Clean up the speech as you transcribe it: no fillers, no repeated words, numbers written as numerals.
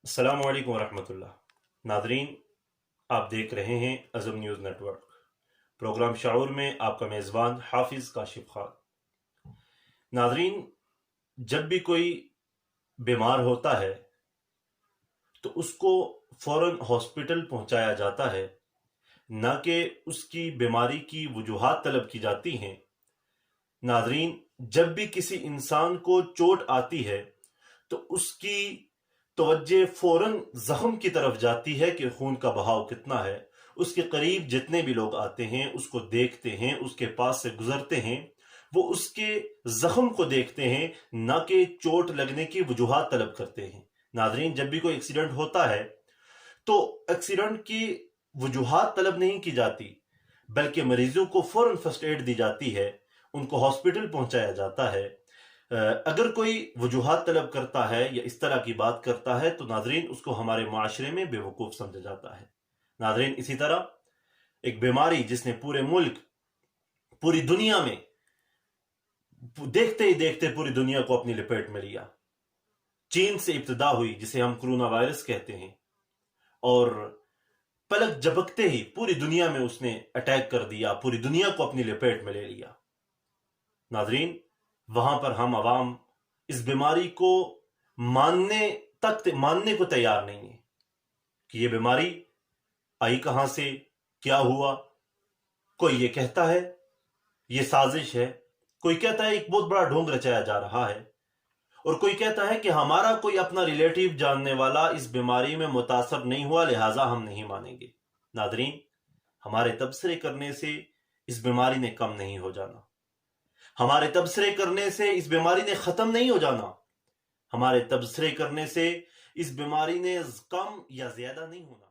السلام علیکم ورحمۃ اللہ ناظرین، آپ دیکھ رہے ہیں عزم نیوز نیٹ ورک۔ پروگرام شعور میں آپ کا میزبان حافظ کاشف خان۔ ناظرین، جب بھی کوئی بیمار ہوتا ہے تو اس کو فوراً ہاسپٹل پہنچایا جاتا ہے، نہ کہ اس کی بیماری کی وجوہات طلب کی جاتی ہیں۔ ناظرین، جب بھی کسی انسان کو چوٹ آتی ہے تو اس کی توجہ فوراً زخم کی طرف جاتی ہے کہ خون کا بہاؤ کتنا ہے۔ اس کے قریب جتنے بھی لوگ آتے ہیں اس کو دیکھتے ہیں، اس کے پاس سے گزرتے ہیں، وہ اس کے زخم کو دیکھتے ہیں، نہ کہ چوٹ لگنے کی وجوہات طلب کرتے ہیں۔ ناظرین، جب بھی کوئی ایکسیڈنٹ ہوتا ہے تو ایکسیڈنٹ کی وجوہات طلب نہیں کی جاتی، بلکہ مریضوں کو فوراً فرسٹ ایڈ دی جاتی ہے، ان کو ہاسپٹل پہنچایا جاتا ہے۔ اگر کوئی وجوہات طلب کرتا ہے یا اس طرح کی بات کرتا ہے تو ناظرین اس کو ہمارے معاشرے میں بے وقوف سمجھا جاتا ہے۔ ناظرین، اسی طرح ایک بیماری جس نے پورے ملک، پوری دنیا میں، دیکھتے ہی دیکھتے پوری دنیا کو اپنی لپیٹ میں لیا، چین سے ابتدا ہوئی، جسے ہم کرونا وائرس کہتے ہیں، اور پلک جھپکتے ہی پوری دنیا میں اس نے اٹیک کر دیا، پوری دنیا کو اپنی لپیٹ میں لے لیا۔ ناظرین، وہاں پر ہم عوام اس بیماری کو ماننے کو تیار نہیں ہیں کہ یہ بیماری آئی کہاں سے، کیا ہوا۔ کوئی یہ کہتا ہے یہ سازش ہے، کوئی کہتا ہے ایک بہت بڑا ڈھونگ رچایا جا رہا ہے، اور کوئی کہتا ہے کہ ہمارا کوئی اپنا ریلیٹیو جاننے والا اس بیماری میں متاثر نہیں ہوا، لہٰذا ہم نہیں مانیں گے۔ ناظرین، ہمارے تبصرے کرنے سے اس بیماری نے کم نہیں ہو جانا، ہمارے تبصرے کرنے سے اس بیماری نے ختم نہیں ہو جانا، ہمارے تبصرے کرنے سے اس بیماری نے کم یا زیادہ نہیں ہونا۔